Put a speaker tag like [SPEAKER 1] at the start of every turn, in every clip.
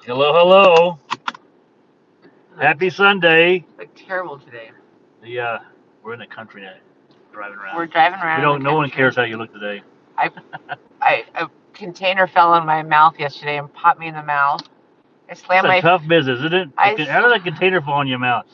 [SPEAKER 1] Hello, hello. Happy Sunday.
[SPEAKER 2] Look terrible today.
[SPEAKER 1] Yeah, we're in the country now, driving around.
[SPEAKER 2] We're driving around
[SPEAKER 1] We
[SPEAKER 2] in the
[SPEAKER 1] don't. No one
[SPEAKER 2] country.
[SPEAKER 1] cares how you look today.
[SPEAKER 2] I, a container fell in my mouth yesterday and popped me in the mouth. I
[SPEAKER 1] It's
[SPEAKER 2] slammed
[SPEAKER 1] a
[SPEAKER 2] my.
[SPEAKER 1] tough business, isn't it?
[SPEAKER 2] I
[SPEAKER 1] How did
[SPEAKER 2] sl-
[SPEAKER 1] that container fall in your mouth?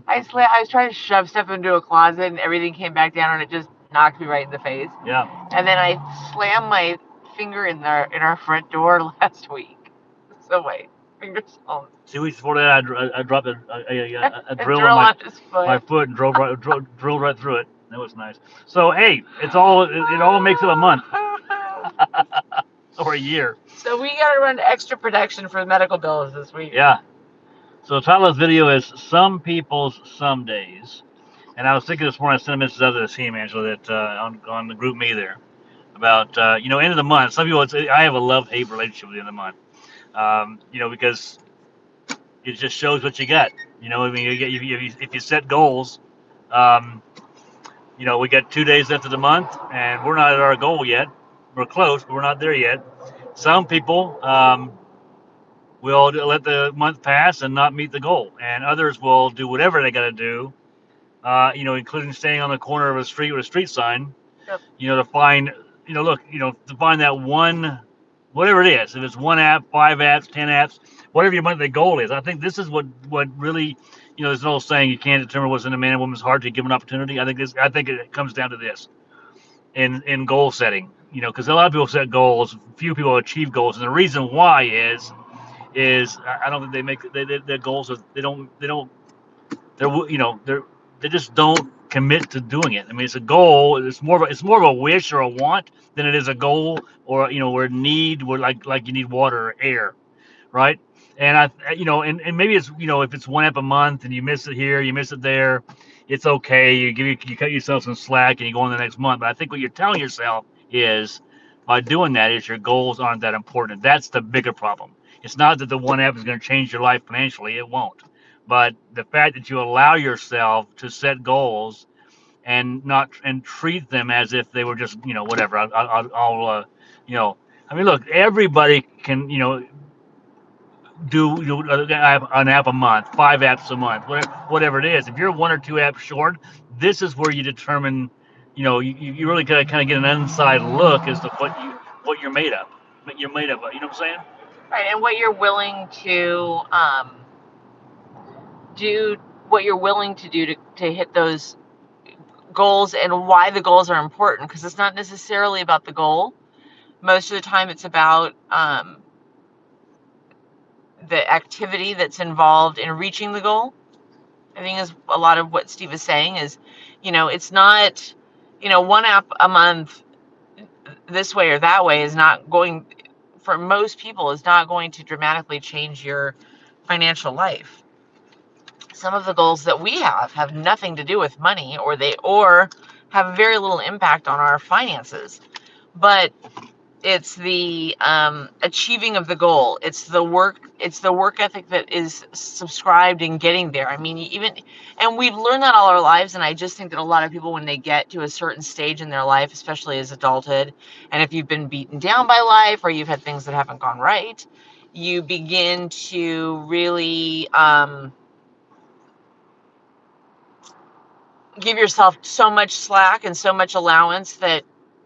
[SPEAKER 2] I was trying to shove stuff into a closet and everything came back down and it just knocked me right in the face.
[SPEAKER 1] Yeah.
[SPEAKER 2] And then I slammed my finger in our front door last week. So my finger's on.
[SPEAKER 1] 2 weeks before that, I dropped a
[SPEAKER 2] A
[SPEAKER 1] drill
[SPEAKER 2] drill
[SPEAKER 1] on
[SPEAKER 2] on his
[SPEAKER 1] my
[SPEAKER 2] foot.
[SPEAKER 1] foot and drilled right through it. That was nice. So hey, it all makes up a month or a year.
[SPEAKER 2] So we got to run extra protection for medical bills this week.
[SPEAKER 1] Yeah. So the title of this video is "Some People's Some Days," and I was thinking this morning. I sent a message out to the team, Angela, that on the group me there about end of the month. Some people, I have a love-hate relationship with the end of the month. Because it just shows what you got. I mean, if you set goals, um, we got 2 days left of the month, and we're not at our goal yet. We're close, but we're not there yet. Some people will let the month pass and not meet the goal, and others will do whatever they got to do, including staying on the corner of a street with a street sign,
[SPEAKER 2] Yep.
[SPEAKER 1] to find, to find that one, whatever it is. If it's one app, 5 apps, 10 apps, whatever your monthly goal is. I think this is what really, there's an old saying: you can't determine what's in a man and woman's heart to give an opportunity. I think it comes down to this in goal setting. Because a lot of people set goals, few people achieve goals, and the reason why is I don't think they make their goals. They just don't commit to doing it. I mean, it's a goal. It's more of a wish or a want than it is a goal or or a need. Where like you need water or air, right? And and maybe it's if it's one app a month and you miss it here, you miss it there, it's okay. You cut yourself some slack and you go on the next month. But I think what you're telling yourself is by doing that is your goals aren't that important. That's the bigger problem. It's not that the one app is going to change your life financially. It won't. But the fact that you allow yourself to set goals and treat them as if they were just whatever. I'll I mean, look, everybody can do an app a month, 5 apps a month, whatever it is. If you're 1 or 2 apps short, this is where you determine, you really gotta kind of get an inside look as to what you're made of. What you're made of. You know what I'm saying?
[SPEAKER 2] Right, and what you're willing to do, what you're willing to do to hit those goals, and why the goals are important, because it's not necessarily about the goal. Most of the time it's about the activity that's involved in reaching the goal. I think is a lot of what Steve is saying is, it's not, one app a month this way or that way is not going, for most people, is not going to dramatically change your financial life. Some of the goals that we have nothing to do with money, or have very little impact on our finances, but it's the achieving of the goal. It's the work ethic that is subscribed in getting there. I mean, and we've learned that all our lives, and I just think that a lot of people, when they get to a certain stage in their life, especially as adulthood, and if you've been beaten down by life or you've had things that haven't gone right, you begin to really give yourself so much slack and so much allowance that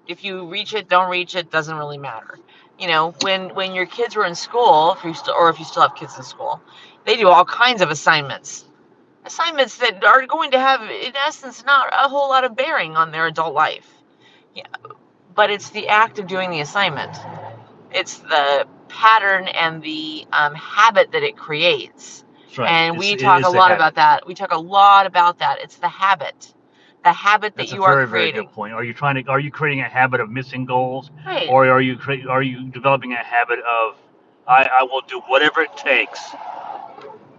[SPEAKER 2] if you reach it, don't reach it, doesn't really matter. When your kids were in school, if you still have kids in school, they do all kinds of assignments that are going to have, in essence, not a whole lot of bearing on their adult life. Yeah, but it's the act of doing the assignment. It's the pattern and the habit that it creates.
[SPEAKER 1] Right.
[SPEAKER 2] And we talk a lot about that. It's the habit that
[SPEAKER 1] That's
[SPEAKER 2] you
[SPEAKER 1] a
[SPEAKER 2] are
[SPEAKER 1] very, very
[SPEAKER 2] creating.
[SPEAKER 1] good point. Are you creating a habit of missing goals,
[SPEAKER 2] Right.
[SPEAKER 1] or are you developing a habit of I will do whatever it takes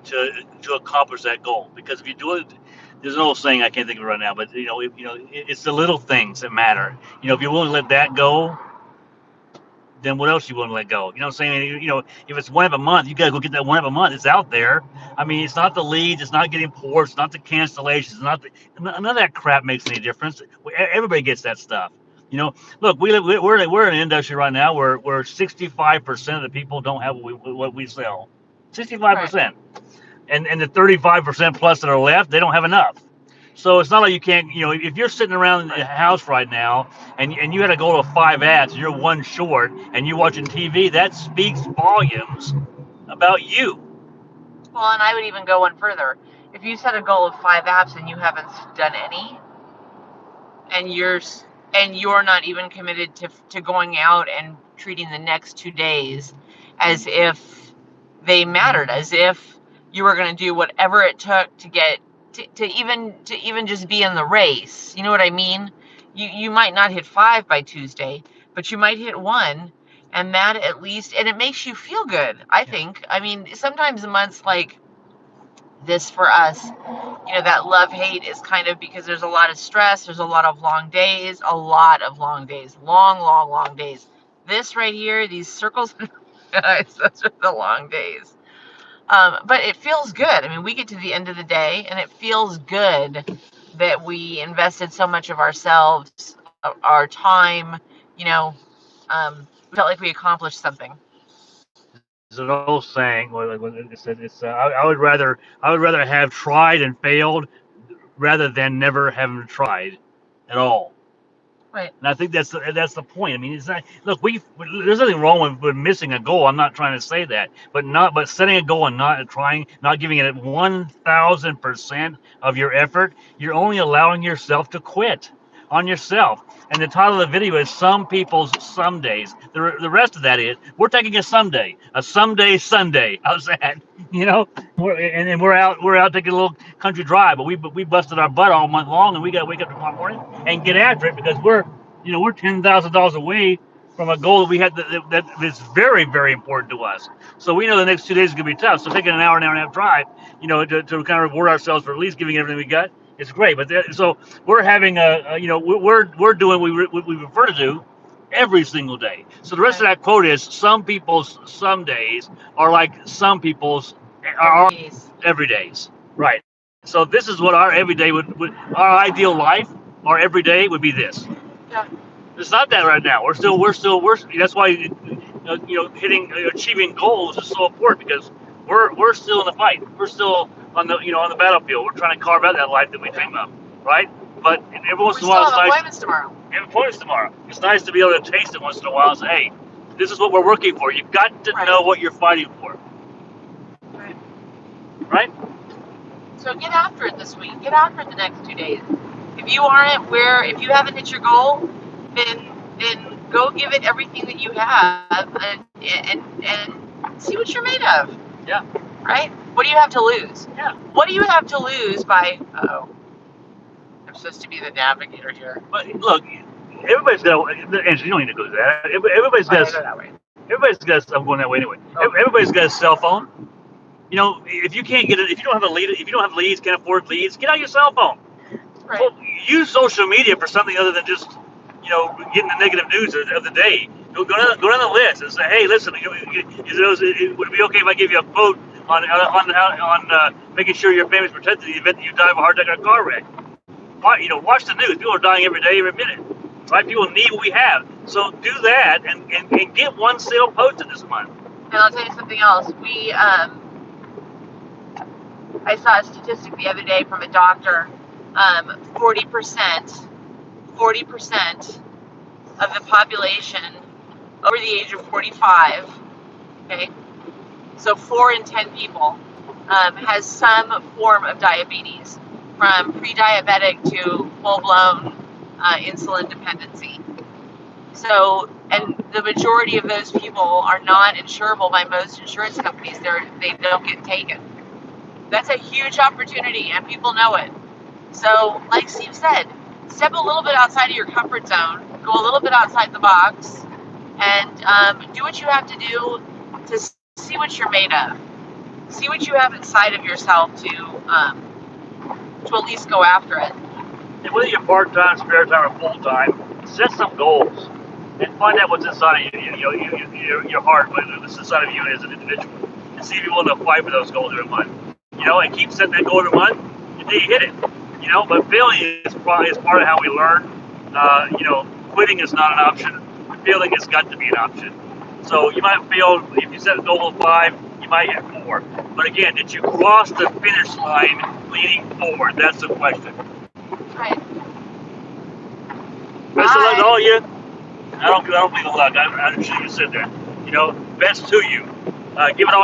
[SPEAKER 1] to accomplish that goal? Because if you do it, there's an old saying, I can't think of it right now, but it's the little things that matter. If you're willing to let that go, then what else you want to let go? You know what I'm saying? If it's one of a month, you gotta go get that one of a month. It's out there. I mean, it's not the leads, it's not getting ports, it's not the cancellations, none of that crap makes any difference. Everybody gets that stuff. You know, look, we're in an industry right now where 65% of the people don't have what we sell.
[SPEAKER 2] Right.
[SPEAKER 1] 65%. And the 35% plus that are left, they don't have enough. So it's not like you can't, if you're sitting around the
[SPEAKER 2] Right.
[SPEAKER 1] house right now and you had a goal of 5 apps and you're one short and you're watching TV, that speaks volumes about you.
[SPEAKER 2] Well, and I would even go one further. If you set a goal of 5 apps and you haven't done any, and you're not even committed to going out and treating the next 2 days as if they mattered, as if you were going to do whatever it took to get to even just be in the race. You know what I mean? You might not hit 5 by Tuesday, but you might hit 1, and that at least, and it makes you feel good, I think. I mean, sometimes months like this for us, that love hate is kind of because there's a lot of stress, there's a lot of long days, long days. This right here, these circles, those are the long days. But it feels good. I mean, we get to the end of the day and it feels good that we invested so much of ourselves, our time, we felt like we accomplished something.
[SPEAKER 1] There's an old saying, I would rather have tried and failed rather than never having tried at all.
[SPEAKER 2] Right.
[SPEAKER 1] And I think that's the point. I mean, it's not. Look, there's nothing wrong with missing a goal. I'm not trying to say that, but setting a goal and not trying, not giving it 1,000% of your effort. You're only allowing yourself to quit on yourself. And the title of the video is "Some People's Some Days." The rest of that is we're taking a someday Sunday. How's that? You know, and we're out taking a little country drive, but we busted our butt all month long, and we got to wake up tomorrow morning and get after it because we're $10,000 away from a goal that we had that is very, very important to us. So we know the next 2 days is going to be tough. So taking an hour and a half drive, to kind of reward ourselves for at least giving everything we got, it's great. So we're having we're doing what we prefer to do every single day. So the rest of
[SPEAKER 2] Right.
[SPEAKER 1] that quote is some people's some days are like some people's
[SPEAKER 2] Every
[SPEAKER 1] are
[SPEAKER 2] days.
[SPEAKER 1] every days. Right. So this is what our everyday would our ideal life, our everyday would be this.
[SPEAKER 2] Yeah.
[SPEAKER 1] It's not that right now. We're that's why achieving goals is so important because we're still in the fight. We're still on the battlefield. We're trying to carve out that life that we dream of, right? But every once
[SPEAKER 2] We
[SPEAKER 1] in a
[SPEAKER 2] still
[SPEAKER 1] while, it's
[SPEAKER 2] have
[SPEAKER 1] nice.
[SPEAKER 2] appointments tomorrow.
[SPEAKER 1] We have appointments tomorrow. It's nice to be able to taste it once in a while and say, hey, this is what we're working for. You've got to
[SPEAKER 2] Right.
[SPEAKER 1] know what you're fighting for,
[SPEAKER 2] Right.
[SPEAKER 1] right?
[SPEAKER 2] So get after it this week. Get after it the next 2 days. If you haven't hit your goal, then go give it everything that you have and see what you're made of.
[SPEAKER 1] Yeah.
[SPEAKER 2] Right? What do you have to lose?
[SPEAKER 1] Yeah.
[SPEAKER 2] What do you have to lose by? Oh, I'm supposed to be the navigator here.
[SPEAKER 1] But look, everybody's got. Angela, you don't need to go to that. Everybody's
[SPEAKER 2] I
[SPEAKER 1] got.
[SPEAKER 2] go that way.
[SPEAKER 1] Everybody's got. I'm going that way anyway.
[SPEAKER 2] Oh.
[SPEAKER 1] Everybody's got a cell phone. If you can't get it, if you don't have a lead, if you don't have leads, can't afford leads, get out your cell phone.
[SPEAKER 2] Right.
[SPEAKER 1] Well, use social media for something other than just, getting the negative news of the day. Go down the list and say, hey, listen, would it be okay if I give you a quote on making sure your family's protected in the event that you die of a heart attack or a car wreck? Watch the news. People are dying every day, every minute. Right? People need what we have. So do that and get one sale posted this month.
[SPEAKER 2] And I'll tell you something else. I saw a statistic the other day from a doctor. 40% of the population over the age of 45, okay, so 4 in 10 people has some form of diabetes, from pre-diabetic to full-blown insulin dependency. So, and the majority of those people are not insurable by most insurance companies. They don't get taken. That's a huge opportunity, and people know it. So, like Steve said, step a little bit outside of your comfort zone, go a little bit outside the box, and do what you have to do to see what you're made of. See what you have inside of yourself to at least go after it.
[SPEAKER 1] And whether you're part-time, spare time, or full-time, set some goals and find out what's inside of you, your heart, what's inside of you as an individual, and see if you're willing to fight for those goals every month. And keep setting that goal every month until you hit it. But failing is part of how we learn. quitting is not an option. Failing has got to be an option. So you might fail if you set a goal of 5, you might hit 4. But again, did you cross the finish line leaning forward? That's the question.
[SPEAKER 2] Right.
[SPEAKER 1] Best of luck to
[SPEAKER 2] Bye.
[SPEAKER 1] all of you. I don't mean the luck. I'm just going to sit there. Best to you. Give it all